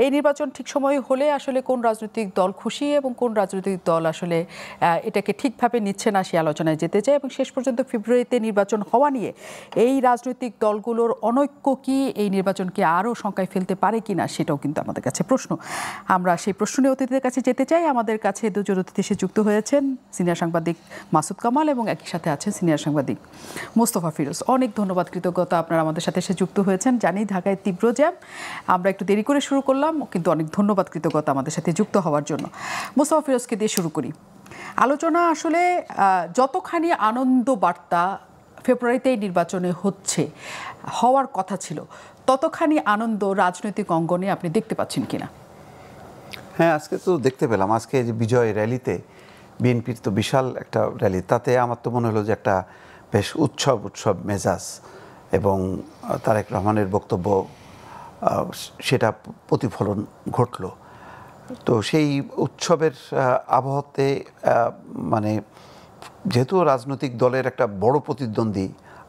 এই নির্বাচন ঠিক সময়ে হলে আসলে কোন রাজনৈতিক দল খুশি এবং কোন রাজনৈতিক দল আসলে এটাকে ঠিকভাবে নিচ্ছে না সে আলোচনায় যেতে চায়, এবং শেষ পর্যন্ত ফেব্রুয়ারিতে নির্বাচন হওয়া নিয়ে এই রাজনৈতিক দলগুলোর অনৈক্য কি এই নির্বাচনকে আরও শঙ্কায় ফেলতে পারে কিনা সেটাও কিন্তু আমাদের কাছে প্রশ্ন। আমরা সেই প্রশ্ন নিয়ে অতিথিদের কাছে যেতে চাই। আমাদের কাছে দুজন অতিথি এসে যুক্ত হয়েছেন, সিনিয়র সাংবাদিক মাসুদ কামাল এবং একই সাথে আছেন সিনিয়র সাংবাদিক মোস্তফা ফিরোজ। অনেক ধন্যবাদ, কৃতজ্ঞতা আপনারা আমাদের সাথে এসে যুক্ত হয়েছেন। জানি ঢাকায় তীব্র জ্যাম, আমরা একটু দেরি করে শুরু করলাম, কিন্তু অনেক ধন্যবাদ, কৃতজ্ঞতা আমাদের সাথে যুক্ত হওয়ার জন্য। মোস্তফা ফিরোজকে দিয়ে শুরু করি। আলোচনা আসলে যতখানি আনন্দ বার্তা ফেব্রুয়ারিতেই নির্বাচনে হওয়ার কথা ছিল, ততখানি আনন্দ রাজনৈতিক অঙ্গনে আপনি দেখতে পাচ্ছেন কিনা? হ্যাঁ, আজকে তো দেখতে পেলাম। আজকে যে বিজয় র্যালিতে বিএনপির তো বিশাল একটা র্যালি, তাতে আমার তো মনে হলো যে একটা বেশ উৎসব মেজাজ, এবং তারেক রহমানের বক্তব্য সেটা প্রতিফলন ঘটল। তো সেই উৎসবের আবহাওয়াতে মানে যেহেতু রাজনৈতিক দলের একটা বড় প্রতিদ্বন্দ্বী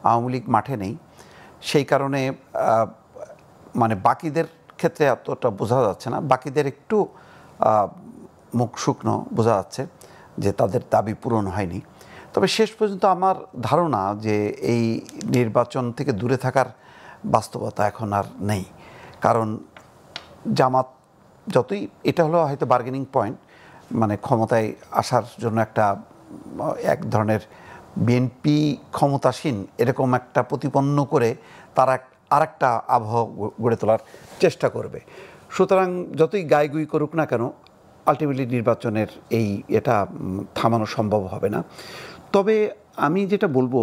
আওয়ামী লীগ মাঠে নেই, সেই কারণে মানে বাকিদের ক্ষেত্রে এতটা বোঝা যাচ্ছে না, বাকিদের একটু মুখ শুকনো বোঝা যাচ্ছে যে তাদের দাবি পূরণ হয়নি। তবে শেষ পর্যন্ত আমার ধারণা যে এই নির্বাচন থেকে দূরে থাকার বাস্তবতা এখন আর নেই, কারণ জামাত যতই, এটা হলো হয়তো বার্গেনিং পয়েন্ট, মানে ক্ষমতায় আসার জন্য এক ধরনের বিএনপি ক্ষমতাসীন এরকম একটা প্রতিপন্ন করে তারা আরেকটা আবহাওয়া গড়ে তোলার চেষ্টা করবে। সুতরাং যতই গাইগুই করুক না কেন, আলটিমেটলি নির্বাচনের এটা থামানো সম্ভব হবে না। তবে আমি যেটা বলবো,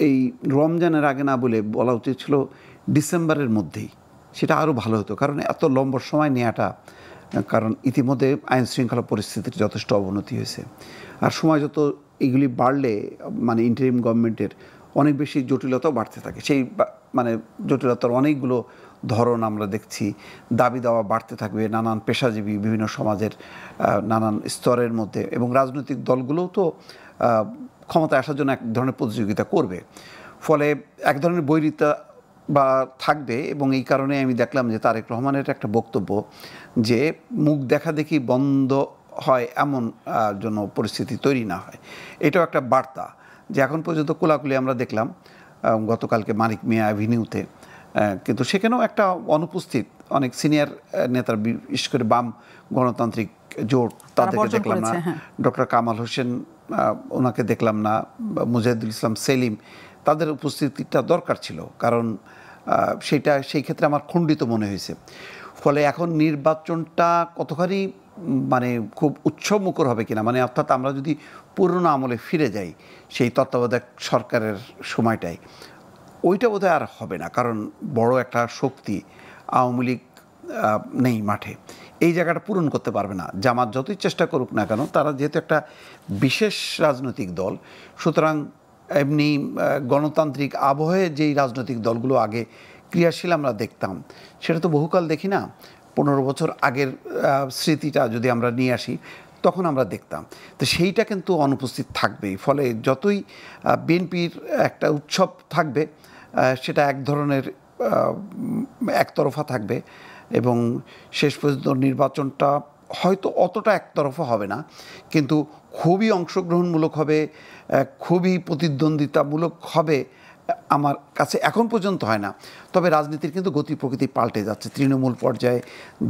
এই রমজানের আগে না বলা উচিত ছিল ডিসেম্বরের মধ্যেই, সেটা আরও ভালো হতো, কারণ এত লম্বা সময় নেওয়াটা, কারণ ইতিমধ্যে আইন শৃঙ্খলা পরিস্থিতির যথেষ্ট অবনতি হয়েছে, আর সময় যত এগুলি বাড়লে মানে ইন্টারিম গভর্নমেন্টের অনেক বেশি জটিলতাও বাড়তে থাকে। সেই মানে জটিলতার অনেকগুলো ধরন আমরা দেখছি, দাবি দাওয়া বাড়তে থাকবে নানান পেশাজীবী বিভিন্ন সমাজের নানান স্তরের মধ্যে, এবং রাজনৈতিক দলগুলোও তো ক্ষমতায় আসার জন্য এক ধরনের প্রতিযোগিতা করবে, ফলে এক ধরনের বৈরিতা থাকবে। এবং এই কারণে আমি দেখলাম যে তারেক রহমানের একটা বক্তব্য যে মুখ দেখা দেখি বন্ধ হয় এমন জন্য পরিস্থিতি তৈরি না হয়, এটাও একটা বার্তা। যে এখন পর্যন্ত কোলাকুলি আমরা দেখলাম গতকালকে মানিক মিয়া অ্যাভিনিউতে, কিন্তু সেখানেও একটা অনুপস্থিত অনেক সিনিয়র নেতার, বিশেষ করে বাম গণতান্ত্রিক জোট, তাদেরকে দেখলাম না। ডক্টর কামাল হোসেন, ওনাকে দেখলাম না। মুজাহিদুল ইসলাম সেলিম, তাদের উপস্থিতিটা দরকার ছিল, কারণ সেই ক্ষেত্রে আমার খণ্ডিত মনে হয়েছে। ফলে এখন নির্বাচনটা কতখানি মানে খুব উৎসবমুখর হবে কিনা, মানে অর্থাৎ আমরা যদি পুরনো আমলে ফিরে যাই সেই তত্ত্বাবধায়ক সরকারের সময়টাই, ওইটা বোধহয় আর হবে না, কারণ বড় একটা শক্তি আওয়ামী লীগ নেই মাঠে, এই জায়গাটা পূরণ করতে পারবে না। জামাত যতই চেষ্টা করুক না কেন, তারা যেহেতু একটা বিশেষ রাজনৈতিক দল, সুতরাং এমনি গণতান্ত্রিক আবহে যেই রাজনৈতিক দলগুলো আগে ক্রিয়াশীল আমরা দেখতাম, সেটা তো বহুকাল দেখি না। 15 বছর আগের স্মৃতিটা যদি আমরা নিয়ে আসি, তখন আমরা দেখতাম, তো সেইটা কিন্তু অনুপস্থিত থাকবেই। ফলে যতই বিএনপির একটা উৎসব থাকবে, সেটা এক ধরনের একতরফা থাকবে, এবং শেষ পর্যন্ত নির্বাচনটা হয়তো অতটা একতরফা হবে না, কিন্তু খুবই অংশগ্রহণমূলক হবে, খুবই প্রতিদ্বন্দ্বিতামূলক হবে আমার কাছে এখন পর্যন্ত হয় না। তবে রাজনীতির কিন্তু গতি প্রকৃতি পাল্টে যাচ্ছে, তৃণমূল পর্যায়ে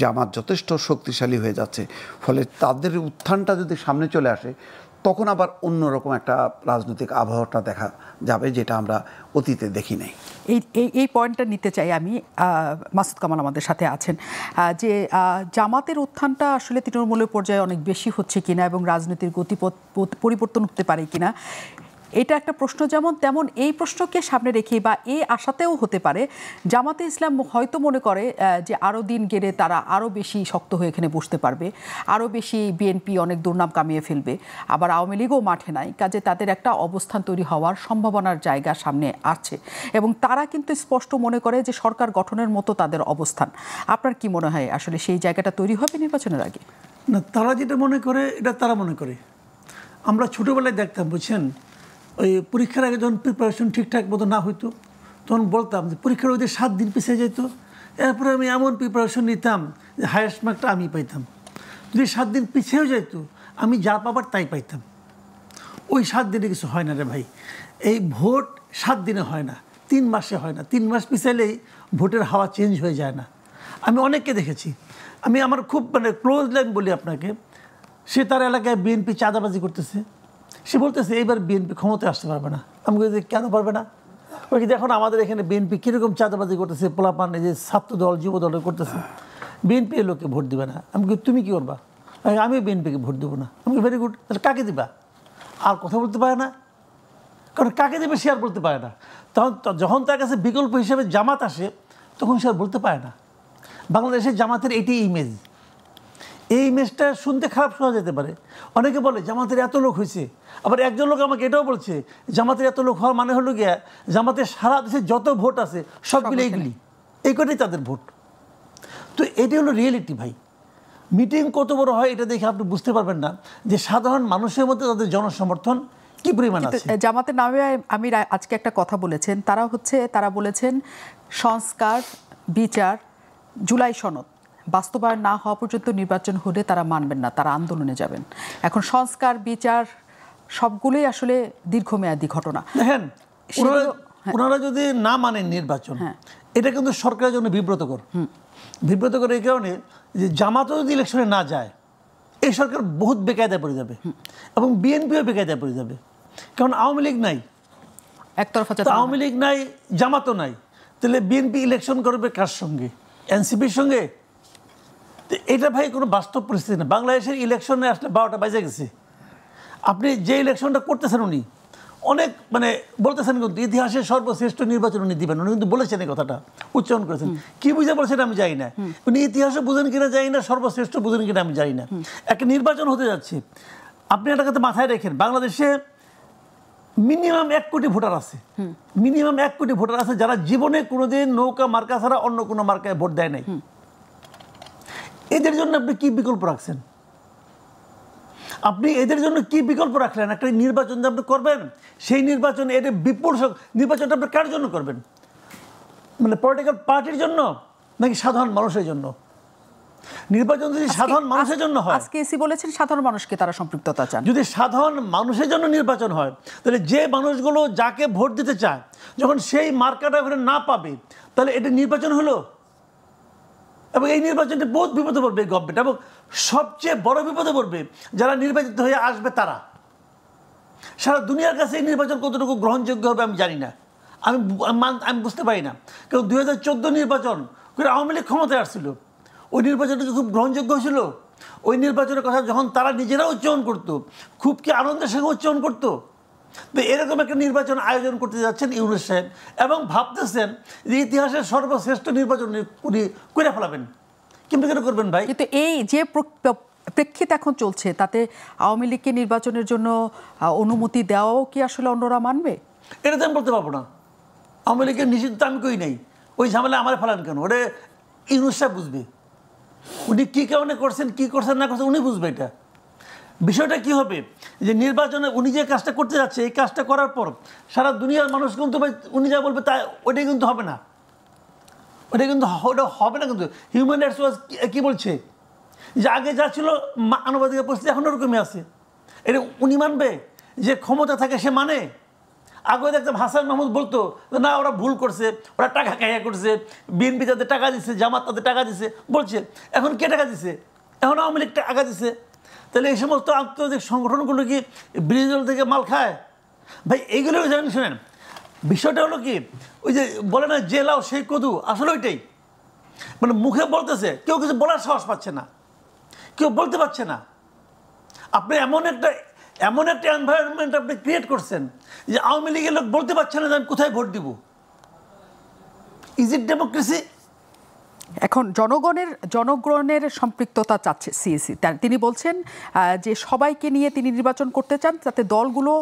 জামাত যথেষ্ট শক্তিশালী হয়ে যাচ্ছে, ফলে তাদের উত্থানটা যদি সামনে চলে আসে, তখন আবার অন্যরকম একটা রাজনৈতিক আবহাওয়াটা দেখা যাবে, যেটা আমরা অতীতে দেখি নাই। এই পয়েন্টটা নিতে চাই আমি। মাসুদ কামাল আমাদের সাথে আছেন, যে জামাতের উত্থানটা আসলে তৃণমূলের পর্যায়ে অনেক বেশি হচ্ছে কিনা এবং রাজনীতির গতিপথ পরিবর্তন হতে পারে কিনা, এটা একটা প্রশ্ন। তেমন এই প্রশ্নকে সামনে রেখে বা এই আশাতেও হতে পারে জামাতে ইসলাম হয়তো মনে করে যে আরও দিন গেলে তারা আরও বেশি শক্ত হয়ে এখানে বসতে পারবে, আরও বেশি বিএনপি অনেক দুর্নাম কামিয়ে ফেলবে, আবার আওয়ামী লীগও মাঠে নাই, কাজে তাদের একটা অবস্থান তৈরি হওয়ার সম্ভাবনার জায়গা সামনে আছে, এবং তারা কিন্তু স্পষ্ট মনে করে যে সরকার গঠনের মতো তাদের অবস্থান। আপনার কি মনে হয় আসলে সেই জায়গাটা তৈরি হবে নির্বাচনের আগে? না, তারা যেটা মনে করে এটা তারা মনে করে। আমরা ছোটোবেলায় দেখতাম, বুঝছেন, ওই পরীক্ষার আগে যখন প্রিপারেশন ঠিকঠাক মতো না হইতো, তখন বলতাম যে পরীক্ষার ওই 7 দিন পিছিয়ে যেত, এরপরে আমি এমন প্রিপারেশন নিতাম যে হায়েস্ট মার্কটা আমি পাইতাম। যদি 7 দিন পিছিয়েও যেত আমি যা পাবার তাই পাইতাম। ওই 7 দিনে কিছু হয় না রে ভাই। এই ভোট 7 দিনে হয় না, 3 মাসে হয় না। 3 মাস পিছাইলেই ভোটের হাওয়া চেঞ্জ হয়ে যায় না। আমি অনেককে দেখেছি। আমি আমার খুব ক্লোজ লাইন বলি আপনাকে, সে তার এলাকায় বিএনপি চাঁদাবাজি করতেছে, সে বলতেছে এইবার বিএনপি ক্ষমতায় আসতে পারবে না। আমি বলছি কেন পারবে না? ওই কি দেখুন আমাদের এখানে বিএনপি কীরকম চাঁদাবাজি করতেছে, পোলাপান যে ছাত্র দল যুব দল করতেছে, বিএনপি এর লোককে ভোট দিবে না। আমি তুমি কী করবা? আমিও বিএনপিকে ভোট দেবো না। আমি ভেরি গুড, তাহলে কাকে দিবা? আর কথা বলতে পারে না, কারণ কাকে দেবে সে আর বলতে পারে না। তখন যখন তার কাছে বিকল্প হিসেবে জামাত আসে তখন সে আর বলতে পারে না। বাংলাদেশের জামাতের এটাই ইমেজ। এই ইমেজটা শুনতে খারাপ শোনা যেতে পারে। অনেকে বলে জামাতের এত লোক হয়েছে, আবার একজন লোক আমাকে এটাও বলছে জামাতের এত লোক হওয়ার মানে হলো গিয়া জামাতের সারা দেশে যত ভোট আছে সবগুলো এইগুলি, এই কটাই তাদের ভোট। তো এটি হলো রিয়েলিটি ভাই। মিটিং কত বড় হয় এটা দেখে আপনি বুঝতে পারবেন না যে সাধারণ মানুষের মধ্যে তাদের জনসমর্থন কি পরিমাণ আছে। জামাতের নামে আমি আজকে একটা কথা বলেছেন, তারা বলেছেন সংস্কার, বিচার, জুলাই সনদ বাস্তবায়ন না হওয়া পর্যন্ত নির্বাচন হলে তারা মানবেন না, তারা আন্দোলনে যাবেন। এখন সংস্কার, বিচার সবগুলোই আসলে দীর্ঘমেয়াদী ঘটনা। দেখেন ওনারা যদি না মানেন নির্বাচন, এটা কিন্তু সরকারের জন্য বিব্রতকর। বিব্রতকর এই কারণে যে জামাতও যদি ইলেকশনে না যায় এই সরকার বহুত বেকায়দায় পড়ে যাবে এবং বিএনপিও বেকায়দায় পড়ে যাবে। কারণ আওয়ামী লীগ নাই, একতরফা আওয়ামী লীগ নাই, জামাতও নাই, তাহলে বিএনপি ইলেকশন করবে কার সঙ্গে? এনসিপির সঙ্গে? তো এটা ভাই কোনো বাস্তব পরিস্থিতি না। বাংলাদেশের ইলেকশনে আসলে 12টা বাজে গেছে। আপনি যে ইলেকশনটা করতেছেন উনি অনেক বলতেছেন কিন্তু ইতিহাসের সর্বশ্রেষ্ঠ নির্বাচন উনি দিবেন, উনি কিন্তু বলেছেন এই কথাটা, উচ্চারণ করেছেন। কি বুঝে বলছেন আমি জানি না, উনি ইতিহাসও বুঝেন কিনা জানি না, সর্বশ্রেষ্ঠ বুঝেন কিনা আমি জানি না। একটা নির্বাচন হতে যাচ্ছে, আপনি একটা কথা মাথায় রেখেন, বাংলাদেশে মিনিমাম 1 কোটি ভোটার আছে, মিনিমাম 1 কোটি ভোটার আছে যারা জীবনে কোনোদিন নৌকা মার্কা ছাড়া অন্য কোনো মার্কায় ভোট দেয় নাই। এদের জন্য আপনি কি বিকল্প রাখছেন? আপনি এদের জন্য কি বিকল্প রাখলেন? একটা নির্বাচন যে আপনি করবেন, সেই নির্বাচন এর বিপুল নির্বাচনটা আপনি কার জন্য করবেন? পলিটিক্যাল পার্টির জন্য নাকি সাধারণ মানুষের জন্য? নির্বাচন যদি সাধারণ মানুষের জন্য হয়, আজকে এসি বলেছেন সাধারণ মানুষকে তারা সম্পৃক্ততা চান। যদি সাধারণ মানুষের জন্য নির্বাচন হয়, তাহলে যে মানুষগুলো যাকে ভোট দিতে চায় যখন সেই মার্কাটা ওখানে না পাবে, তাহলে এটা নির্বাচন হলো। এবং এই নির্বাচনটা বহুত বিপদে পড়বে গভর্নমেন্ট, এবং সবচেয়ে বড় বিপদে পড়বে যারা নির্বাচিত হয়ে আসবে তারা। সারা দুনিয়ার কাছে এই নির্বাচন কতটুকু গ্রহণযোগ্য হবে আমি জানি না, আমি বুঝতে পারি না। কারণ 2014 নির্বাচন করে আওয়ামী লীগ ক্ষমতায় আসছিল, ওই নির্বাচনটা খুব গ্রহণযোগ্য হয়েছিল। ওই নির্বাচনের কথা যখন তারা নিজেরাও উচ্চারণ করতো, খুব কি আনন্দের সঙ্গে উচ্চারণ করতো। তো এরকম একটা নির্বাচন আয়োজন করতে যাচ্ছেন ইউনূস সাহেব, এবং ভাবতেছেন যে ইতিহাসের সর্বশ্রেষ্ঠ নির্বাচন উনি করে ফেলাবেন। কিন্তু কেন করবেন ভাই? কিন্তু এই যে প্রেক্ষিত এখন চলছে, তাতে আওয়ামী লীগকে নির্বাচনের জন্য অনুমতি দেওয়াও কি আসলে অন্যরা মানবে? এটা তো আমি বলতে পারবো না। আওয়ামী লীগের নিষিদ্ধ আমি কই নাই, ওই ঝামেলা আমার ফেলান কেন? ওটা ইউনূস সাহেব বুঝবে, উনি কী কারণে করছেন, কী করছেন না করছেন উনি বুঝবে। এটা বিষয়টা কি হবে যে নির্বাচনে উনি যে কাজটা করতে যাচ্ছে, এই কাজটা করার পর সারা দুনিয়ার মানুষ কিন্তু উনি যা বলবে তা ওইটাই কিন্তু হবে না, ওটা কিন্তু ওটা হবে না। কিন্তু হিউম্যান রাইটস ওয়াচ কী বলছে যে আগে যা ছিল মানবাধিকার পরিস্থিতি এখন ওরকমই আছে। এটা উনি মানবে যে ক্ষমতা থাকে সে মানে? আগে দেখতাম হাসান মাহমুদ বলতো না ওরা ভুল করছে, ওরা টাকা খাইয়া করছে, বিএনপি তাদের টাকা দিচ্ছে, জামাত তাদের টাকা দিচ্ছে বলছে। এখন কে টাকা দিচ্ছে? এখন আওয়ামী লীগ টাকা দিচ্ছে। তাহলে এই সমস্ত আন্তর্জাতিক সংগঠনগুলো কি বিরোধী দল থেকে মাল খায়? ভাই এইগুলো জানেন, শোনেন বিষয়টা হলো কি, ওই যে বলে না যে লাও সেই কদু, আসলে ওইটাই। মুখে বলতেছে, কেউ কিছু বলার সাহস পাচ্ছে না, কেউ বলতে পারছে না। আপনি এমন একটা এনভায়রনমেন্ট আপনি ক্রিয়েট করছেন যে আওয়ামী লীগের লোক বলতে পারছে না যে আমি কোথায় ভোট দিব। Is it democracy? এখন জনগণের সম্পৃক্ততা চাচ্ছে সিএসি। তিনি বলছেন যে সবাইকে নিয়ে তিনি নির্বাচন করতে চান, যাতে দলগুলো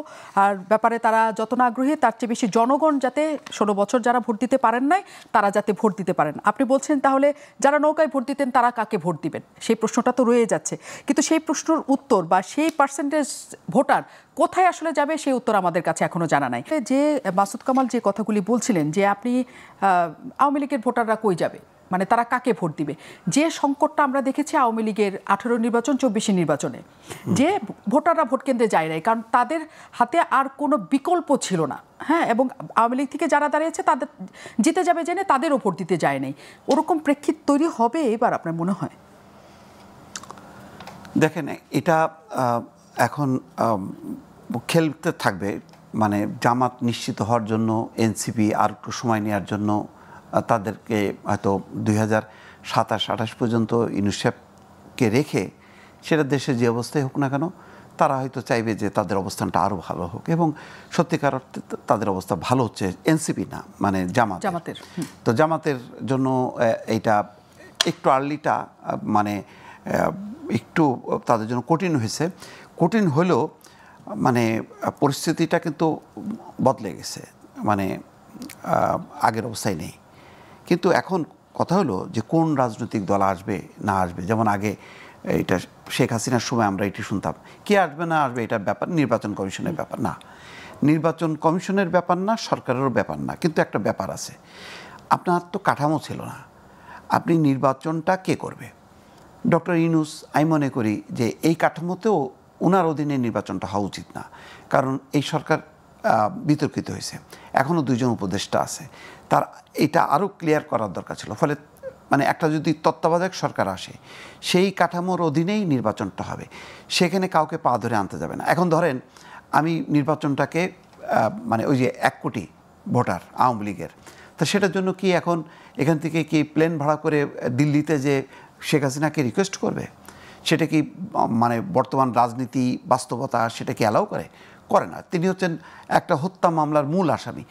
আর ব্যাপারে তারা যত না আগ্রহী তার চেয়ে বেশি জনগণ যাতে 16 বছর যারা ভোট দিতে পারেন নাই তারা যাতে ভোট দিতে পারেন। আপনি বলছেন তাহলে যারা নৌকায় ভোট দিতেন তারা কাকে ভোট দিবেন? সেই প্রশ্নটা তো রয়ে যাচ্ছে, কিন্তু সেই প্রশ্নের উত্তর বা সেই পার্সেন্টেজ ভোটার কোথায় আসলে যাবে সেই উত্তর আমাদের কাছে এখনো জানা নাই। যে মাসুদ কামাল যে কথাগুলি বলছিলেন যে আপনি আওয়ামী লীগের ভোটাররা কই যাবে, মানে তারা কাকে ভোট দিবে। যে সংকটটা আমরা দেখেছি আওয়ামী লীগের 18 নির্বাচন 24 নির্বাচনে, যে ভোটাররা ভোট কেন্দ্রে যায় নাই, কারণ তাদের হাতে আর কোনো বিকল্প ছিল না। হ্যাঁ, এবং আওয়ামী লীগ থেকে যারা দাঁড়িয়েছে তাদের জিতে যাবে জেনে তাদের ওপর দিতে যায় নাই। ওরকম প্রেক্ষিত তৈরি হবে এবার আপনার মনে হয়? দেখেন, এটা এখন খেলতে থাকবে, মানে জামাত নিশ্চিত হওয়ার জন্য এনসিপি আর একটু সময় নেওয়ার জন্য তাদেরকে হয়তো 2027-28 পর্যন্ত ইউনিসেফকে রেখে সেটা দেশের যে অবস্থায় হোক না কেন তারা হয়তো চাইবে যে তাদের অবস্থানটা আরও ভালো হোক, এবং সত্যিকার অর্থে তাদের অবস্থা ভালো হচ্ছে, এনসিপি না মানে জামাতের। তো জামাতের জন্য এইটা একটু আর্লিটা মানে একটু তাদের জন্য কঠিন হয়েছে। কঠিন হলেও মানে পরিস্থিতিটা কিন্তু বদলে গেছে, মানে আগের অবস্থায় নেই। কিন্তু এখন কথা হলো যে কোন রাজনৈতিক দল আসবে না আসবে। যেমন আগে এটা শেখ হাসিনার সময় আমরা এটি শুনতাম, কে আসবে না আসবে এটার ব্যাপার নির্বাচন কমিশনের ব্যাপার না, নির্বাচন কমিশনের ব্যাপার না, সরকারেরও ব্যাপার না। কিন্তু একটা ব্যাপার আছে, আপনার তো কাঠামো ছিল না, আপনি নির্বাচনটা কে করবে? ডক্টর ইউনূস, আমি মনে করি যে এই কাঠামোতেও ওনার অধীনে নির্বাচনটা হওয়া উচিত না, কারণ এই সরকার বিতর্কিত হয়েছে, এখনও 2 জন উপদেষ্টা আছে, তার এটা আরও ক্লিয়ার করার দরকার ছিল। ফলে মানে একটা যদি তত্ত্বাবধায়ক সরকার আসে সেই কাঠামোর অধীনেই নির্বাচনটা হবে, সেখানে কাউকে পা ধরে আনতে যাবে না। এখন ধরেন আমি নির্বাচনটাকে মানে ওই যে 1 কোটি ভোটার আওয়ামী লীগের, তো সেটার জন্য কি এখন এখান থেকে কি প্লেন ভাড়া করে দিল্লিতে যে শেখ হাসিনাকে রিকোয়েস্ট করবে? সেটা কি মানে বর্তমান রাজনীতি বাস্তবতা সেটা কি অ্যালাউ করে না? তিনি হচ্ছেন একটা হত্যা মামলার মূল আসামি।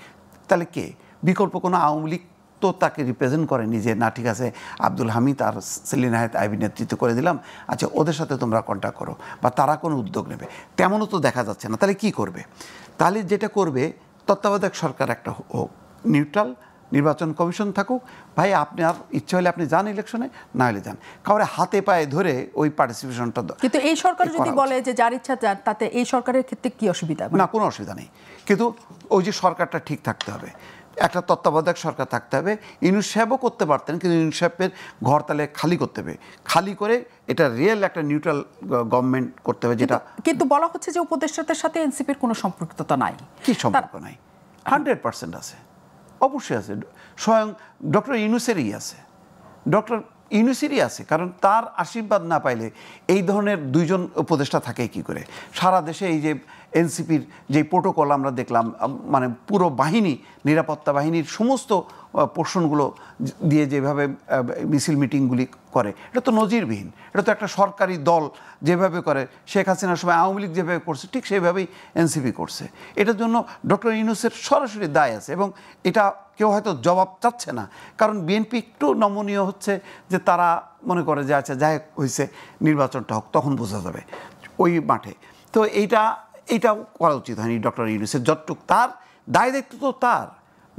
তাহলে কে বিকল্প? কোনো আওয়ামী লীগ তো তাকে রিপ্রেজেন্ট করেনি যে না ঠিক আছে আব্দুল হামিদ আর সেলিনা হায়াত আইবি নেতৃত্ব করে দিলাম, আচ্ছা ওদের সাথে তোমরা কন্ট্যাক্ট করো, বা তারা কোনো উদ্যোগ নেবে, তেমনও তো দেখা যাচ্ছে না। তাহলে কি করবে? তাহলে যেটা করবে তত্ত্বাবধায়ক সরকার একটা হোক, নিউট্রাল নির্বাচন কমিশন থাকুক, ভাই আপনার ইচ্ছা হলে আপনি যান ইলেকশনে, না হলে যান, কাউরে হাতে পায়ে ধরে ওই পার্টিসিপেশনটা। কিন্তু এই সরকার যদি বলে যে যার ইচ্ছা যান, তাতে এই সরকারের ক্ষেত্রে কি অসুবিধা? না, কোনো অসুবিধা নেই, কিন্তু ওই যে সরকারটা ঠিক থাকতে হবে, একটা তত্ত্বাবধায়ক সরকার থাকতে হবে। ইউনূস সাহেবও করতে পারতেন, কিন্তু ইউনূস সাহেবের ঘর তাহলে খালি করতে হবে, খালি করে এটা রিয়েল একটা নিউট্রাল গভর্নমেন্ট করতে হবে। যেটা কিন্তু বলা হচ্ছে যে উপদেষ্টাদের সাথে এনসিপির কোনো সম্পৃক্ততা নাই। কি সম্পর্ক নাই? 100% আছে, অবশ্যই আছে। স্বয়ং ডক্টর ইউনূসেরই আছে, ডক্টর ইউনূসেরই আছে, কারণ তার আশীর্বাদ না পাইলে এই ধরনের 2 জন উপদেষ্টা থাকে কি করে? সারা দেশে এই যে এনসিপির যে প্রোটোকল আমরা দেখলাম, মানে পুরো বাহিনী, নিরাপত্তা বাহিনীর সমস্ত পোর্শনগুলো দিয়ে যেভাবে মিছিল মিটিংগুলি করে, এটা তো নজিরবিহীন। এটা তো একটা সরকারি দল যেভাবে করে, শেখ হাসিনার সময় আওয়ামী লীগ যেভাবে করছে ঠিক সেইভাবেই এনসিপি করছে। এটার জন্য ডক্টর ইউনূসের সরাসরি দায় আছে, এবং এটা কেউ হয়তো জবাব চাচ্ছে না, কারণ বিএনপি একটু নমনীয় হচ্ছে যে তারা মনে করে যে আচ্ছা যাই হয়েছে নির্বাচনটা হোক, তখন বোঝা যাবে ওই মাঠে। তো এইটাও করা উচিত হয়নি ডক্টর ইউনূসের। যতটুক তার দায় দায়িত্ব তো তার,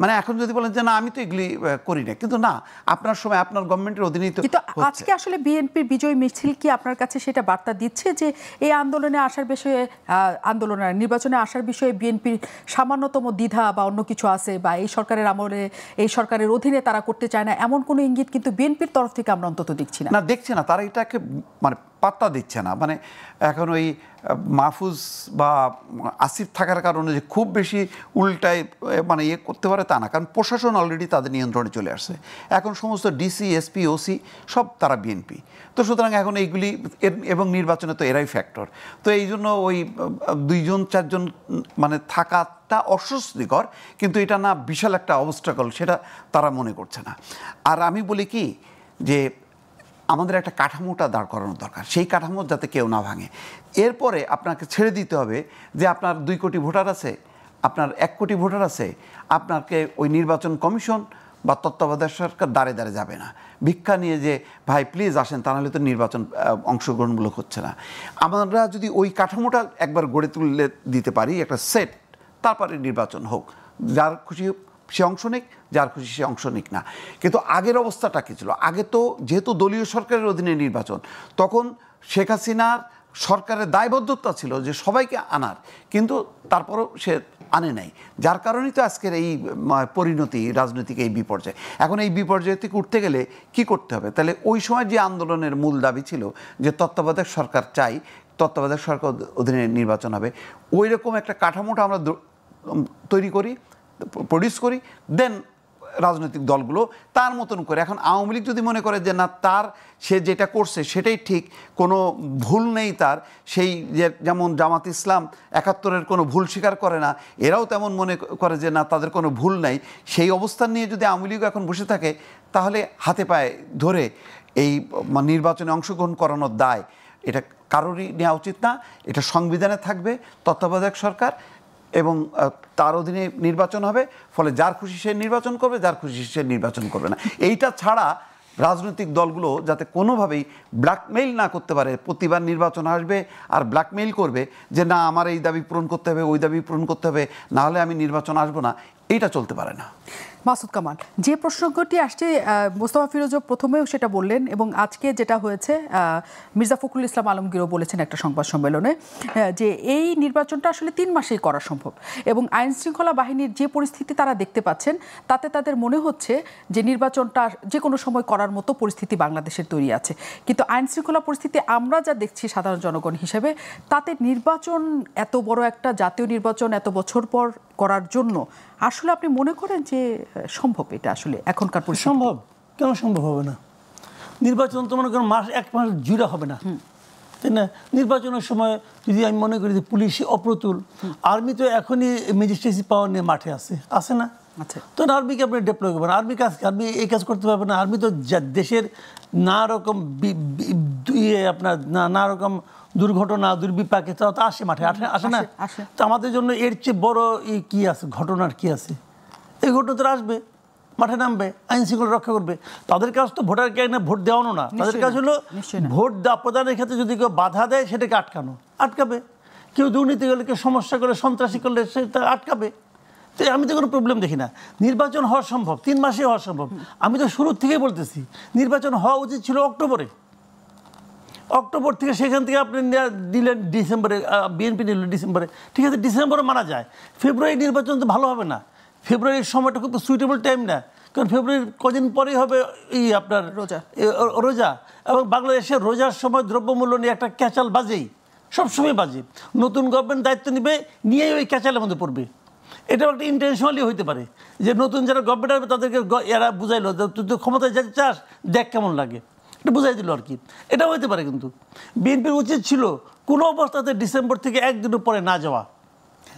মানে এখন যদি বলেন যে না আমি তো এগুলি করি না, কিন্তু না, আপনার সময় আপনার গভর্নমেন্টের অধীনেই তো। কিন্তু আজকে আসলে বিএনপির বিজয় মিছিল কি আপনার কাছে সেটা বার্তা দিচ্ছে যে এই আন্দোলনে আসার বিষয়ে, নির্বাচনে আসার বিষয়ে বিএনপির সামান্যতম দ্বিধা বা অন্য কিছু আছে, বা এই সরকারের আমলে এই সরকারের অধীনে তারা করতে চায় না, এমন কোনো ইঙ্গিত কিন্তু বিএনপির তরফ থেকে আমরা অন্তত দেখছি না। দেখছি না, তারা এটাকে মানে পাত্তা দিচ্ছে না। মানে এখন ওই মাহফুজ বা আসিফ থাকার কারণে যে খুব বেশি উল্টায় মানে ইয়ে করতে পারে তা না, কারণ প্রশাসন অলরেডি তাদের নিয়ন্ত্রণে চলে আসছে। এখন সমস্ত ডিসি, এসপি, ওসি সব তারা বিএনপি। তো সুতরাং এখন এইগুলি এবং নির্বাচনে তো এরাই ফ্যাক্টর। তো এই জন্য ওই 2 জন 4 জন মানে থাকাটা অস্বস্তিকর, কিন্তু এটা না বিশাল একটা অবস্ট্রাকল, সেটা তারা মনে করছে না। আর আমি বলি কি যে আমাদের একটা কাঠামোটা দাঁড় করানো দরকার, সেই কাঠামো যাতে কেউ না ভাঙে। এরপরে আপনাকে ছেড়ে দিতে হবে যে আপনার 2 কোটি ভোটার আছে, আপনার 1 কোটি ভোটার আছে, আপনাকে ওই নির্বাচন কমিশন বা তত্ত্বাবধায়ক সরকার দাঁড়ে দাঁড়ে যাবে না ভিক্ষা নিয়ে যে ভাই প্লিজ আসেন, তা নাহলে তো নির্বাচন অংশগ্রহণমূলক হচ্ছে না। আমরা যদি ওই কাঠামোটা একবার গড়ে তুলে দিতে পারি, একটা সেট, তারপরে নির্বাচন হোক, যার খুশি সে অংশ নিক, যার খুশি সে অংশ নিক না। কিন্তু আগের অবস্থাটা কী ছিল? আগে তো যেহেতু দলীয় সরকারের অধীনে নির্বাচন, তখন শেখ হাসিনার সরকারের দায়বদ্ধতা ছিল যে সবাইকে আনার, কিন্তু তারপরও সে আনে নাই, যার কারণেই তো আজকের এই পরিণতি, রাজনৈতিক এই বিপর্যয়। এখন এই বিপর্যয় থেকে উঠতে গেলে কি করতে হবে? তাহলে ওই সময় যে আন্দোলনের মূল দাবি ছিল যে তত্ত্বাবধায়ক সরকার চাই, তত্ত্বাবধায়ক সরকার অধীনে নির্বাচন হবে, ওই রকম একটা কাঠামোটা আমরা তৈরি করি, প্রডিউস করি, দেন রাজনৈতিক দলগুলো তার মতন করে। এখন আওয়ামী লীগ যদি মনে করে যে না, সে যেটা করছে সেটাই ঠিক, কোনো ভুল নেই তার, সেই যেমন জামাত ইসলাম ৭১-এর কোনো ভুল স্বীকার করে না, এরাও তেমন মনে করে যে না, তাদের কোনো ভুল নাই, সেই অবস্থান নিয়ে যদি আওয়ামী লীগ এখন বসে থাকে, তাহলে হাতে পায়ে ধরে এই নির্বাচনে অংশগ্রহণ করানোর দায় এটা কারোরই নেওয়া উচিত না। এটা সংবিধানে থাকবে, তত্ত্বাবধায়ক সরকার এবং তার অধীনে নির্বাচন হবে, ফলে যার খুশি সে নির্বাচন করবে, যার খুশি সে নির্বাচন করবে না। এইটা ছাড়া রাজনৈতিক দলগুলো যাতে কোনোভাবেই ব্ল্যাকমেইল না করতে পারে, প্রতিবার নির্বাচন আসবে আর ব্ল্যাকমেইল করবে যে না, আমার এই দাবি পূরণ করতে হবে, ওই দাবি পূরণ করতে হবে, না হলে আমি নির্বাচন আসবো না, এইটা চলতে পারে না। মাসুদ কামাল, যে প্রসঙ্গটি আসছে, মোস্তফা ফিরোজও প্রথমেও সেটা বললেন এবং আজকে যেটা হয়েছে মির্জা ফখরুল ইসলাম আলমগীরও বলেছেন একটা সংবাদ সম্মেলনে যে এই নির্বাচনটা আসলে 3 মাসেই করা সম্ভব এবং আইন শৃঙ্খলা বাহিনীর যে পরিস্থিতি তারা দেখতে পাচ্ছেন, তাতে তাদের মনে হচ্ছে যে নির্বাচনটা যে কোনো সময় করার মতো পরিস্থিতি বাংলাদেশের তৈরি আছে। কিন্তু আইন শৃঙ্খলা পরিস্থিতি আমরা যা দেখছি সাধারণ জনগণ হিসেবে, তাতে নির্বাচন, এত বড় একটা জাতীয় নির্বাচন এত বছর পর করার জন্য আসলে আপনি মনে করেন যে সম্ভব? এটা আসলে এখনকার পরিস্থিতি সম্ভব? কেন সম্ভব হবে না? নির্বাচন তো মনে করেন এক মাস জুড়ে হবে না, তাই না? নির্বাচনের সময় যদি আমি মনে করি যে পুলিশ অপ্রতুল, আর্মি তো এখনই ম্যাজিস্ট্রেসি পাওয়ার নিয়ে মাঠে আছে না? তো আর্মিকে আপনি ডেপ্লয় করবেন, আর্মি এই কাজ করতে পারবে না। আর্মি তো দেশের না রকম আপনার না রকম দুর্ঘটনা, দুর্বিপাকে তো আসে মাঠে, আসে না? তো আমাদের জন্য এর চেয়ে বড় কি আছে, ঘটনার কি আছে? এই ঘটনা তো আসবে, মাঠে নামবে, আইন শৃঙ্খলা রক্ষা করবে। তাদের কাজ তো ভোটারকে না ভোট দেওয়ানো না, তাদের কাজ হলো ভোট প্রদানের ক্ষেত্রে যদি কেউ বাধা দেয় সেটাকে আটকাবে। কেউ দুর্নীতি করলে, কেউ সমস্যা করলে, সন্ত্রাসী করলে সেটা আটকাবে। তো আমি তো কোনো প্রবলেম দেখি না। নির্বাচন হওয়া সম্ভব, 3 মাসে হওয়া সম্ভব। আমি তো শুরুর থেকেই বলতেছি নির্বাচন হওয়া উচিত ছিল অক্টোবর থেকে, সেখান থেকে আপনি দিলেন ডিসেম্বরে, বিএনপি নিল ডিসেম্বরে, ঠিক আছে, ডিসেম্বরে মানা যায়। ফেব্রুয়ারি নির্বাচন তো ভালো হবে না, ফেব্রুয়ারির সময়টা খুব সুইটেবল টাইম না, কারণ ফেব্রুয়ারির কদিন পরেই হবে আপনার রোজা, এবং বাংলাদেশের রোজার সময় দ্রব্যমূল্য নিয়ে একটা ক্যাচাল বাজেই, সবসময় বাজে। নতুন গভর্নমেন্ট দায়িত্ব নিয়েই ওই ক্যাচালের মধ্যে পড়বে। এটাও একটা ইন্টেনশনালি হইতে পারে যে নতুন যারা গভর্নমেন্ট হবে তাদেরকে এরা বুঝাইলো তুই তো ক্ষমতায় যেতে চাস, দেখ কেমন লাগে, এটা বুঝাই দিল আর কি। এটা হইতে পারে। কিন্তু বিএনপির উচিত ছিল কোনো অবস্থাতে ডিসেম্বর থেকে একদিনের পরে না যাওয়া।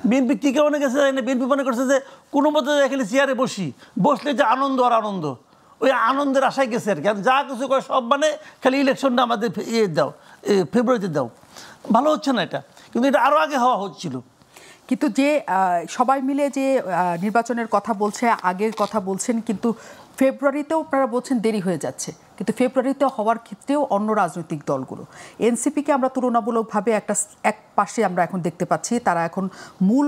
বিএনপি কী কারণে গেছে জানি না, বিএনপি মনে করছে যে কোনো মতো এখানে চেয়ারে বসলে যে আনন্দ আর আনন্দ, ওই আনন্দের আশায় গেছে আর কি। যা কিছু করে সব মানে খালি ইলেকশনটা আমাদের দাও, ফেব্রুয়ারিতে দাও, ভালো হচ্ছে না এটা। কিন্তু এটা আরও আগে হওয়া হচ্ছিল। কিন্তু যে সবাই মিলে যে নির্বাচনের কথা বলছে, আগের কথা বলছেন, কিন্তু ফেব্রুয়ারিতেও আপনারা বলছেন দেরি হয়ে যাচ্ছে, কিন্তু ফেব্রুয়ারিতে হওয়ার ক্ষেত্রেও অন্য রাজনৈতিক দলগুলো, এনসিপিকে আমরা তুলনামূলকভাবে এক পাশে আমরা এখন দেখতে পাচ্ছি, তারা এখন মূল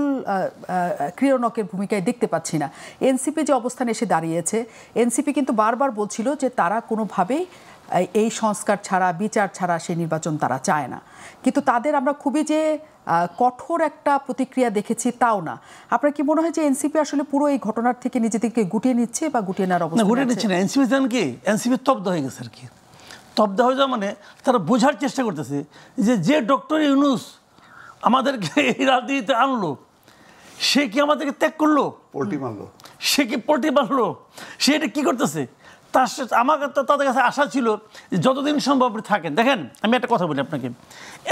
ক্রীড়নকের ভূমিকায় দেখতে পাচ্ছি না। এনসিপি যে অবস্থানে এসে দাঁড়িয়েছে, এনসিপি কিন্তু বারবার বলছিল যে তারা কোনোভাবেই এই সংস্কার ছাড়া, বিচার ছাড়া সেই নির্বাচন তারা চায় না, কিন্তু তাদের আমরা খুবই যে কঠোর একটা প্রতিক্রিয়া দেখেছি তাও না। আপনার কি মনে হয় যে এনসিপি আসলে পুরো এই ঘটনার থেকে নিজেদেরকে গুটিয়ে নিচ্ছে বা গুটিয়ে নেওয়ার অবস্থা? গুটিয়ে নিচ্ছে না, এনসিপি জানেন কি, এনসিপি স্তব্ধ হয়ে গেছে আর কি। স্তব্ধ হয়ে যাওয়া মানে তারা বোঝার চেষ্টা করতেছে যে ডক্টর ইউনূস আমাদেরকে এই রাজনীতিতে আনলো, সে কি আমাদেরকে ত্যাগ করলো, পোল্টি মারলো, সে কি পোল্টি মারলো, সে এটা কী করতেছে। আমার তাদের কাছে আশা ছিল যে যতদিন সম্ভব আপনি থাকেন। দেখেন আমি একটা কথা বলি আপনাকে,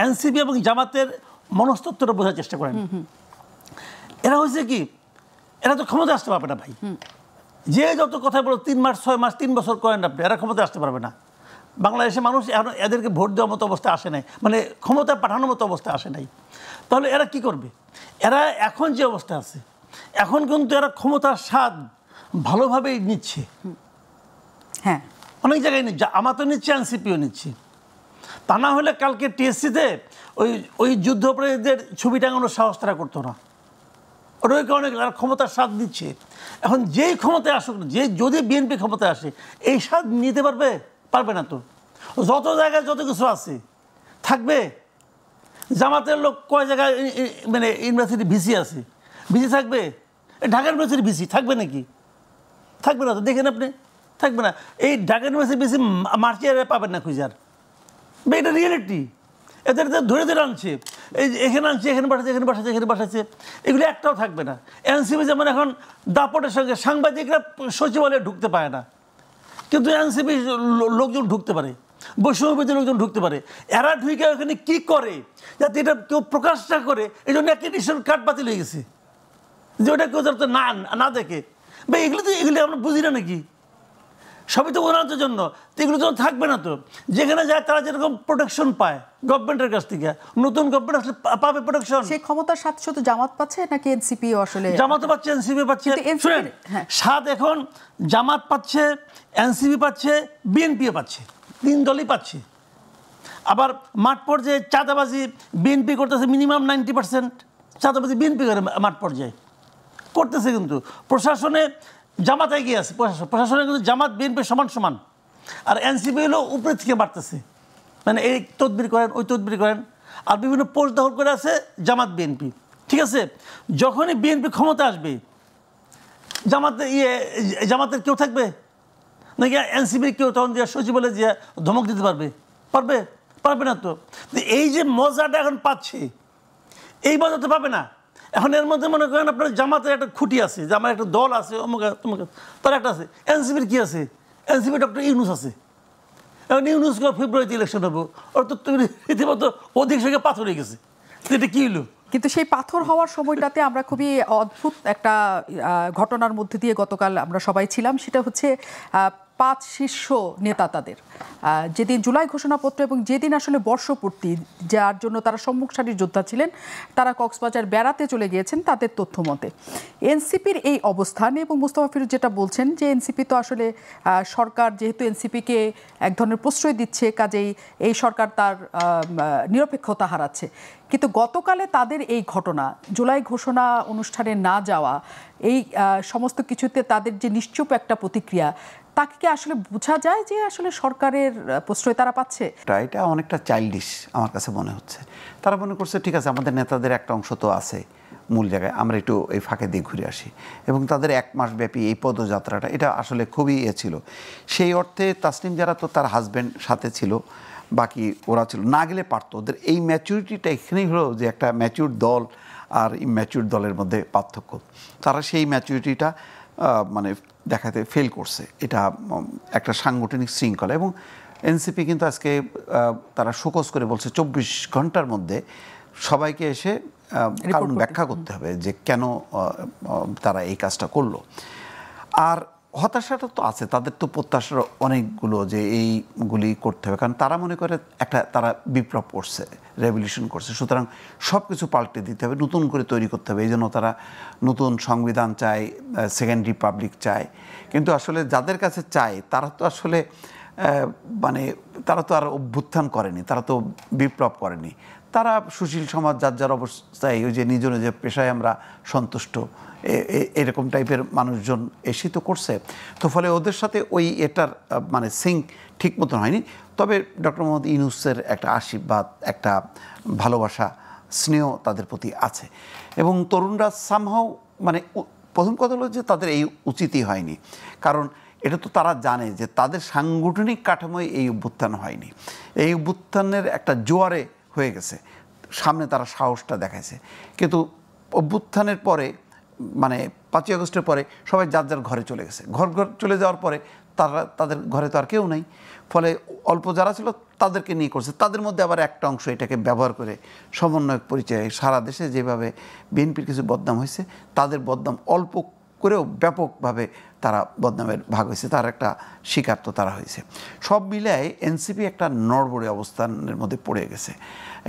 এনসিপি এবং জামাতের মনস্তত্ত্বটা বোঝার চেষ্টা করেন। এরা হয়েছে কি, এরা তো ক্ষমতা আসতে পারবে না ভাই। যে যত কথা বলো 3 মাস 6 মাস 3 বছর করেন আপনি, এরা ক্ষমতা আসতে পারবে না। বাংলাদেশের মানুষ এখন এদেরকে ভোট দেওয়ার মতো অবস্থা আসে নাই, মানে ক্ষমতা পাঠানোর মতো অবস্থা আসে নাই। তাহলে এরা কি করবে? এরা এখন যে অবস্থা আছে, এখন কিন্তু এরা ক্ষমতার স্বাদ ভালোভাবেই নিচ্ছে। হ্যাঁ, অনেক জায়গায় নিচ্ছে, আমার তো নিচ্ছে, এনসিপিও নিচ্ছে। তা না হলে কালকে টিএসসিতে ওই যুদ্ধাপরাধীদের ছবি টাঙানোর সাহস তারা করতো না। ওই কারণে ক্ষমতার স্বাদ দিচ্ছে। এখন যেই ক্ষমতায় আসুক, যদি বিএনপি ক্ষমতায় আসে, এই স্বাদ নিতে পারবে না। তো যত জায়গায় যত কিছু আছে থাকবে। জামাতের লোক কয় জায়গায় মানে ইউনিভার্সিটি ভিসি আছে, বিসি থাকবে? ঢাকা ইউনিভার্সিটি বিসি থাকবে নাকি? থাকবে না তো, দেখেন আপনি, থাকবে না। এই ঢাকা ইউনিভার্সিটি বিসি মার্চে পাবেন না খুঁজার, এটা রিয়েলিটি। এদের ধরে ধরে আনছে, এই এখানে আনছে, এখানে বাসাচ্ছে, এখানে বাসাচ্ছে, এখানে বাসাচ্ছে, এগুলো একটাও থাকবে না। এনসিপি যেমন এখন দাপটের সঙ্গে সাংবাদিকরা সচিবালয়ে ঢুকতে পারে না, কিন্তু এনসিপি লোকজন ঢুকতে পারে, বৈষম্যবিরোধী লোকজন ঢুকতে পারে। এরা ঢুকে ওখানে কী করে যাতে এটা কেউ প্রকাশ না করে, এই জন্য অ্যাক্রেডিটেশন কার্ড বাতিল হয়ে গেছে, যে ওটা কেউ যাতে না দেখে। বা এগুলো আমরা বুঝি না নাকি? সবই তো উন্নয়নের জন্য, তো এগুলো যখন থাকবে না তো, যেখানে যায় তারা যেরকম প্রোটেকশন পায় গভর্নমেন্টের কাছ থেকে, নতুন গভর্নমেন্ট আসলে পাবে প্রোটেকশন। সেই ক্ষমতার সাথে শুধু জামাত পাচ্ছে নাকি এনসিপি আসলে? জামাতও পাচ্ছে, এনসিপি পাচ্ছে। স্বাদ এখন জামাত পাচ্ছে, এনসিপি পাচ্ছে, বিএনপিও পাচ্ছে, 3 দলই পাচ্ছে। আবার মাঠ পর্যায়ে চাঁদাবাজি বিএনপি করতেছে, মিনিমাম 90% চাঁদাবাজি বিএনপি করে মাঠ পর্যায়ে করতেছে, কিন্তু প্রশাসনে জামাত এগিয়ে আছে। প্রশাসনে কিন্তু জামাত বিএনপি সমান সমান, আর এনসিপি হলো উপরে থেকে বাড়তেছে, মানে এই তদবির করেন, ওই তদবির করেন, আর বিভিন্ন পোস্ট দখল করে আছে জামাত বিএনপি। ঠিক আছে, যখনই বিএনপি ক্ষমতা আসবে, জামাতের কেউ থাকবে নাকি? এনসিপির কেউ তখন যে সচিবালয়ে যে ধমক দিতে পারবে না তো। এই যে মজাটা এখন পাচ্ছে, এই মজা তো পাবে না। এখন এর মধ্যে মনে করেন আপনার জামাতের একটা খুঁটি আছে, যে আমার একটা দল আছে, তার একটা আছে। এনসিপির কি আছে? এনসিপি ডক্টর ইউনূস আছে। এখন ইউনূস ফেব্রুয়ারিতে ইলেকশন হবে, ওর তো রীতিমতো অধিক সঙ্গে পাথর হয়ে গেছে। এটা কি হলো? কিন্তু সেই পাথর হওয়ার সময়টাতে আমরা খুবই অদ্ভুত একটা ঘটনার মধ্যে দিয়ে গতকাল আমরা সবাই ছিলাম। সেটা হচ্ছে 5 শীর্ষ নেতা তাদের যেদিন জুলাই ঘোষণাপত্র এবং যেদিন আসলে বর্ষপূর্তি, যার জন্য তারা সম্মুখ সারির যোদ্ধা ছিলেন, তারা কক্সবাজার বেড়াতে চলে গিয়েছেন তাদের তথ্য মতে। এনসিপির এই অবস্থান, এবং মোস্তফা ফিরোজ যেটা বলছেন যে এনসিপি তো আসলে সরকার যেহেতু এনসিপিকে এক ধরনের প্রশ্রয় দিচ্ছে, কাজেই এই সরকার তার নিরপেক্ষতা হারাচ্ছে। কিন্তু গতকালে তাদের এই ঘটনা, জুলাই ঘোষণা অনুষ্ঠানে না যাওয়া, এই সমস্ত কিছুতে তাদের যে নিশ্চুপ একটা প্রতিক্রিয়া, তাকে কি আসলে বোঝা যায় যে আসলে সরকারের প্রশ্রয় তারা পাচ্ছে? এটা অনেকটা চাইল্ডিশ আমার কাছে মনে হচ্ছে। তারা মনে করছে ঠিক আছে, আমাদের নেতাদের একটা অংশ তো আছে মূল জায়গায়, আমরা একটু এই ফাঁকে দিয়ে ঘুরে আসি। এবং তাদের 1 মাস ব্যাপী এই পদযাত্রাটা, এটা আসলে খুবই ছিল। সেই অর্থে তাসনিম যারা তো তার হাজব্যান্ড সাথে ছিল, বাকি ওরা ছিল, না গেলে পারতো। ওদের এই ম্যাচুরিটিটা এখানেই হলো যে একটা ম্যাচিউর দল আর ইম্যাচিউর দলের মধ্যে পার্থক্য। তারা সেই ম্যাচুরিটিটা মানে দেখাতে ফেল করছে। এটা একটা সাংগঠনিক শৃঙ্খলা। এবং এনসিপি কিন্তু আজকে তারা শোকজ করে বলছে 24 ঘন্টার মধ্যে সবাইকে এসে কারণ ব্যাখ্যা করতে হবে যে কেন তারা এই কাজটা করলো। আর হতাশাটা তো আছে, তাদের তো প্রত্যাশার অনেকগুলো যে এইগুলি করতে হবে, কারণ তারা মনে করে একটা তারা বিপ্লব করছে, রেভলিউশন করছে, সুতরাং সব কিছু পাল্টে দিতে হবে, নতুন করে তৈরি করতে হবে। এই জন্য তারা নতুন সংবিধান চায়, সেকেন্ড রিপাবলিক চায়। কিন্তু আসলে যাদের কাছে চায় তারা তো আসলে মানে তারা তো আর অভ্যুত্থান করেনি, তারা তো বিপ্লব করেনি। তারা সুশীল সমাজ, যার অবস্থায় ওই যে নিজ নিজের পেশায় আমরা সন্তুষ্ট, এরকম টাইপের মানুষজন এসে তো করছে। তো ফলে ওদের সাথে ওই এটার মানে সিঙ্ক ঠিক মতন হয়নি। তবে ডক্টর মোহাম্মদ ইউনূসের একটা আশীর্বাদ, একটা ভালোবাসা, স্নেহ তাদের প্রতি আছে। এবং তরুণরা সামহাও মানে প্রথম কথা হলো যে তাদের এই উচিতই হয়নি, কারণ এটা তো তারা জানে যে তাদের সাংগঠনিক কাঠামোয় এই অভ্যুত্থান হয়নি। এই অভ্যুত্থানের একটা জোয়ারে হয়ে গেছে, সামনে তারা সাহসটা দেখাইছে। কিন্তু অভ্যুত্থানের পরে মানে 5ই আগস্টের পরে সবাই যার ঘরে চলে গেছে। ঘর চলে যাওয়ার পরে তাদের ঘরে তো আর কেউ নেই। ফলে অল্প যারা ছিল তাদেরকে নিয়ে করছে। তাদের মধ্যে আবার একটা অংশ এটাকে ব্যবহার করে সমন্বয়ক পরিচয়ে সারা দেশে যেভাবে বিএনপির কিছু বদনাম হয়েছে, তাদের বদনাম অল্প করেও ব্যাপকভাবে তারা বদনামের ভাগ হয়েছে, তার একটা শিকার তো তারা হয়েছে। সব মিলায় এনসিপি একটা নড়বড়ে অবস্থানের মধ্যে পড়ে গেছে।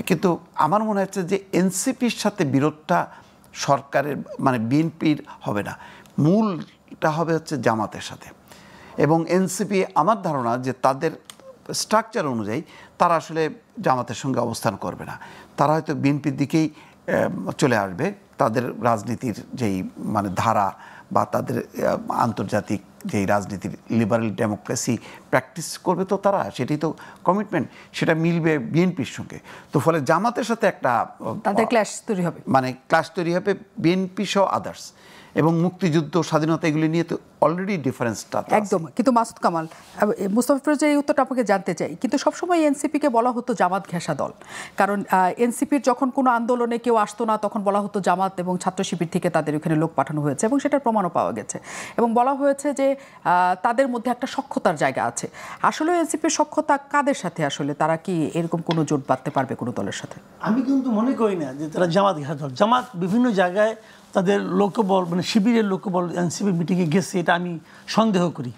কিন্তু আমার মনে হচ্ছে যে এনসিপির সাথে বিরোধটা সরকারের মানে বিএনপির হবে না, মূলটা হবে হচ্ছে জামাতের সাথে। এবং এনসিপি আমার ধারণা যে তাদের স্ট্রাকচার অনুযায়ী তারা আসলে জামাতের সঙ্গে অবস্থান করবে না, তারা হয়তো বিএনপির দিকেই চলে আসবে। তাদের রাজনীতির যেই মানে ধারা বা তাদের আন্তর্জাতিক যেই রাজনীতির লিবারেল ডেমোক্রেসি প্র্যাকটিস করবে, তো তারা সেটাই তো কমিটমেন্ট, সেটা মিলবে বিএনপির সঙ্গে। তো ফলে জামাতের সাথে একটা তাদের ক্ল্যাশ তৈরি হবে, মানে ক্লাস তৈরি হবে বিএনপি সহ আদার্স, এবং মুক্তিযুদ্ধ স্বাধীনতা এগুলি নিয়ে তো অলরেডি ডিফারেন্সটা একদম। কিন্তু মাসুদ কামাল, মুস্তাফা ফিরোজের এই উত্তরটা আপনাকে জানতে চাই। কিন্তু সবসময় এনসিপিকে বলা হতো জামাত ঘেঁষা দল, কারণ এনসিপির যখন কোনো আন্দোলনে কেউ আসতো না তখন বলা হতো জামাত এবং ছাত্র শিবির থেকে তাদের ওখানে লোক পাঠানো হয়েছে, এবং সেটার প্রমাণও পাওয়া গেছে, এবং বলা হয়েছে যে তাদের মধ্যে একটা সখ্যতার জায়গা আছে। আসলে এনসিপির সখ্যতা কাদের সাথে? আসলে তারা কি এরকম কোনো জোট বাঁধতে পারবে কোনো দলের সাথে? আমি কিন্তু মনে করি না যে তারা জামাত ঘেঁষা দল। জামাত বিভিন্ন জায়গায় তাদের লোকবল, মানে শিবিরের লোকবল এনসিপি মিটিংয়ে গেছে, এটা আমি সন্দেহ করি,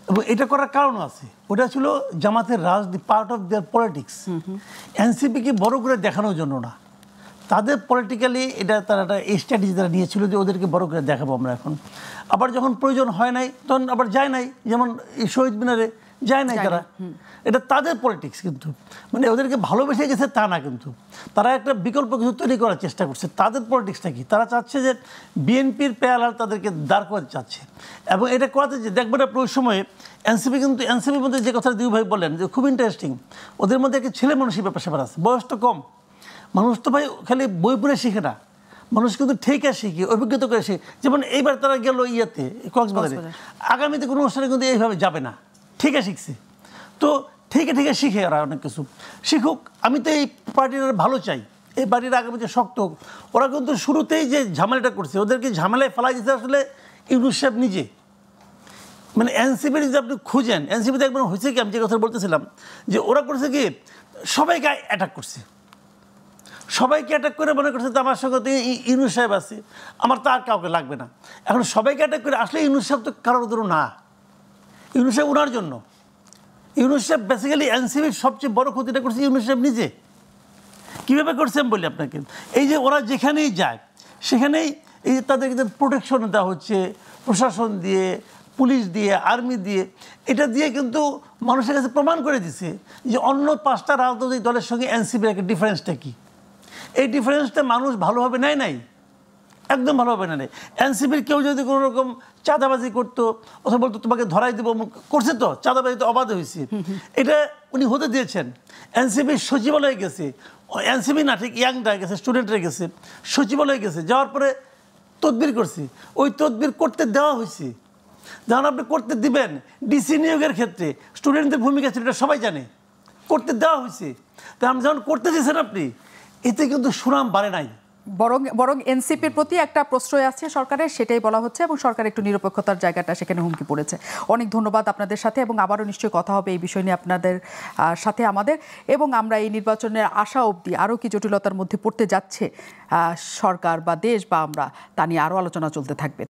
এবং এটা করার কারণও আছে। ওটা ছিল জামাতের রাজনীতি, পার্ট অফ দেয়ার পলিটিক্স। এনসিপিকে বড় করে দেখানোর জন্য না, তাদের পলিটিক্যালি এটা তারা একটা স্ট্র্যাটেজি তারা নিয়েছিল যে ওদেরকে বড় করে দেখাবো আমরা এখন। আবার যখন প্রয়োজন হয় নাই তখন আবার যায় নাই, যেমন শহীদ মিনারে যায় নাই তারা। এটা তাদের পলিটিক্স, কিন্তু মানে ওদেরকে ভালোবেসে গেছে তা না, কিন্তু তারা একটা বিকল্প কিছু তৈরি করার চেষ্টা করছে। তাদের পলিটিক্সটা কি, তারা চাচ্ছে যে বিএনপির প্যারালাল তাদেরকে দাঁড় করাতে চাচ্ছে, এবং এটা করাতে যে দেখবেন আপনি ওই সময়ে এনসিপি, কিন্তু এনসিপির মধ্যে যে কথা দিউ ভাই বললেন যে খুব ইন্টারেস্টিং, ওদের মধ্যে একটা ছেলে মানুষই ব্যাপার স্যাপার আছে, বয়স তো কম। মানুষ তো ভাই খালি বই পড়ে শিখে না, মানুষ কিন্তু ঠেকে শিখে, অভিজ্ঞতা করে শিখে। যেমন এইবার তারা গেল ইয়েতে কক্সবাজারে, আগামীতে কোনো অনুষ্ঠানে কিন্তু এইভাবে যাবে না, ঠিকা শিখছে। তো ঠিকে শিখে ওরা অনেক কিছু শিখুক। আমি তো এই পার্টির ভালো চাই, এই পার্টির আগামীতে শক্ত হোক। ওরা কিন্তু শুরুতেই যে ঝামেলাটা করছে, ওদেরকে ঝামেলায় ফেলাই দিতে আসলে ইউনূস সাহেব নিজে। মানে এনসিপির যদি আপনি খুঁজেন, এনসিপিতে একবার হয়েছে কি, আমি যে কথা বলতেছিলাম যে ওরা করছে কি সবাইকে অ্যাটাক করছে, সবাইকে অ্যাটাক করে মনে করছে তো আমার সঙ্গে তো ইউনূস সাহেব আছে, আমার তো আর কাউকে লাগবে না। এখন সবাইকে অ্যাটাক করে আসলে ইউনূস সাহেব তো কারোর ধরো না, ইউনূস সাহেব ওনার জন্য। ইউনূস সাহেব বেসিক্যালি এনসিপির সবচেয়ে বড় ক্ষতিটা করছে ইউনূস সাহেব নিজে। কীভাবে করছে আমি বলি আপনাকে, এই যে ওরা যেখানেই যায় সেখানেই এই যে তাদেরকে প্রোটেকশন দেওয়া হচ্ছে প্রশাসন দিয়ে, পুলিশ দিয়ে, আর্মি দিয়ে, এটা দিয়ে কিন্তু মানুষের কাছে প্রমাণ করে দিছে যে অন্য 5টা রাজনৈতিক দলের সঙ্গে এনসিপির একটা ডিফারেন্সটা কী। এই ডিফারেন্সটা মানুষ ভালোভাবে নেয় নাই, একদম ভালোভাবে নেয়। এনসিপির কেউ যদি কোনো রকম চাঁদাবাজি করতো অথবা বলতো তোমাকে ধরাই দেবো, করছে তো চাঁদাবাজি তো অবাধ হয়েছে, এটা উনি হতে দিয়েছেন। এনসিপির সচিবালয়ে গেছে, এনসিপি না ঠিক ইয়াংরা গেছে, স্টুডেন্টরা গেছে, সচিবালয়ে গেছে, যাওয়ার পরে তদবির করছে, ওই তদবির করতে দেওয়া হয়েছে। যখন আপনি করতে দিবেন, ডিসি নিয়োগের ক্ষেত্রে স্টুডেন্টদের ভূমিকা ছিল, এটা সবাই জানে, করতে দেওয়া হয়েছে। তা আপনি যখন করতে দিয়েছেন আপনি, এতে কিন্তু সুনাম বাড়ে নাই, বরং এনসিপির প্রতি একটা প্রশ্রয় আছে সরকারের, সেটাই বলা হচ্ছে, এবং সরকার একটু নিরপেক্ষতার জায়গাটা সেখানে হুমকি পড়েছে। অনেক ধন্যবাদ আপনাদের সাথে, এবং আবারও নিশ্চয়ই কথা হবে এই বিষয় নিয়ে আপনাদের সাথে আমাদের, এবং আমরা এই নির্বাচনের আশা অবধি আরও কি জটিলতার মধ্যে পড়তে যাচ্ছে সরকার বা দেশ বা আমরা, তা নিয়ে আরও আলোচনা চলতে থাকবে।